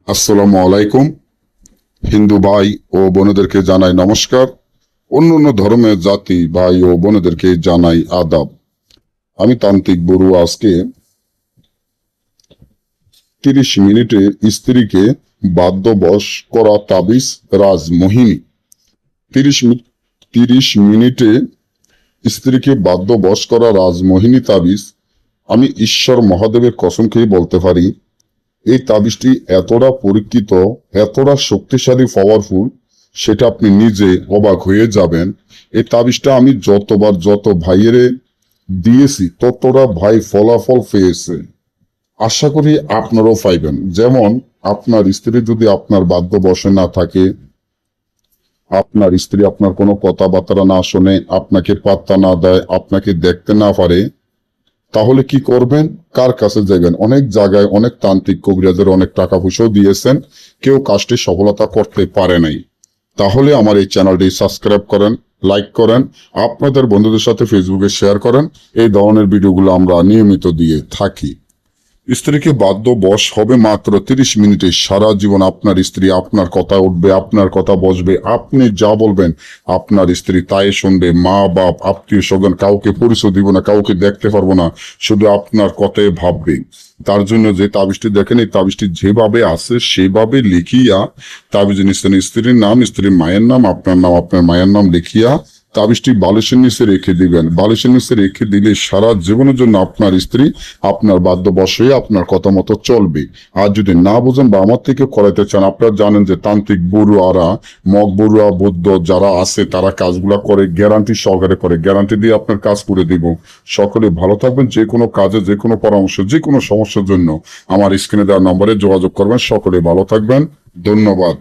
আসসালামু আলাইকুম। হিন্দু ভাই ও বোনেদেরকে জানাই নমস্কার। অন্য ধর্মের জাতি ভাই ও বোনেদেরকে জানাই আদাব। আমি তান্ত্রিক বড়ুয়া। আজকে 30 মিনিটে স্ত্রীকে বাধ্যবশ করা তাবিজ রাজমোহিনী। 30 মিনিটে স্ত্রীকে বাধ্যবশ করা রাজমোহিনী তাবিজ। আমি ঈশ্বর মহাদেবের কসম খেয়ে বলতে পারি, এই তাবিজটি এতটা পরীক্ষিত, এতটা শক্তিশালী, পাওয়ারফুল, সেটা আপনি নিজে অবাক হয়ে যাবেন। এই তাবিজটা আমি যত ভাইয়েরে দিয়েছি ততটা ভাই ফলাফল পেয়েছে। আশা করি আপনারাও পাইবেন। যেমন আপনার স্ত্রী যদি আপনার বাধ্য বশে না থাকে, আপনার স্ত্রী আপনার কোনো কথাবার্তা না শোনে, আপনাকে পাত্তা না দেয়, আপনাকে দেখতে না পারে, তাহলে কি করবেন? কার কাছে যাবেন? অনেক জায়গায় অনেক তান্ত্রিক কবিরাজের অনেক টাকা পয়সাও দিয়েছেন, কেউ কাজটি সফলতা করতে পারে নাই। তাহলে আমার এই চ্যানেলটি সাবস্ক্রাইব করেন, লাইক করেন, আপনাদের বন্ধুদের সাথে ফেসবুকে শেয়ার করেন। এই ধরনের ভিডিওগুলো আমরা নিয়মিত দিয়ে থাকি। স্ত্রীকে বাধ্য বশ হবে মাত্র 30 মিনিটে। সারা জীবন আপনার স্ত্রী আপনার কথা উঠবে, আপনার কথা বসবে, আপনি যা বলবেন আপনার স্ত্রী তাই শুনবে। মা বাপ আত্মীয় স্বজন কাউকে পরিচয় দিব না, কাউকে দেখতে পারবো না, শুধু আপনার কথাই ভাববে। তার জন্য যে তাবিজটি দেখেন, এই তাবিজটি যেভাবে আছে সেভাবে লিখিয়া তাবিজ নিচ্ছেন। স্ত্রীর নাম, স্ত্রীর মায়ের নাম, আপনার নাম, আপনার মায়ের নাম লিখিয়া তাবিজটি বালিশের নিচে রেখে দিবেন। বালিশের নিচে রেখে দিলে সারা জীবনের জন্য আপনার স্ত্রী আপনার বাধ্য বশে আপনার কথা মতো চলবে। আর যদি না বুঝেন বা আমার থেকে করাইতে চান, আপনারা জানেন যে তান্ত্রিক বড়ুয়ারা, মগ বড়ুয়া বৌদ্ধ যারা আছে তারা কাজগুলা করে, গ্যারান্টি সহকারে করে। গ্যারান্টি দিয়ে আপনার কাজ করে দিব। সকলে ভালো থাকবেন। যে কোনো কাজে, যে কোনো পরামর্শ, যে কোনো সমস্যার জন্য আমার স্ক্রিনে দেওয়া নম্বরে যোগাযোগ করবেন। সকলে ভালো থাকবেন। ধন্যবাদ।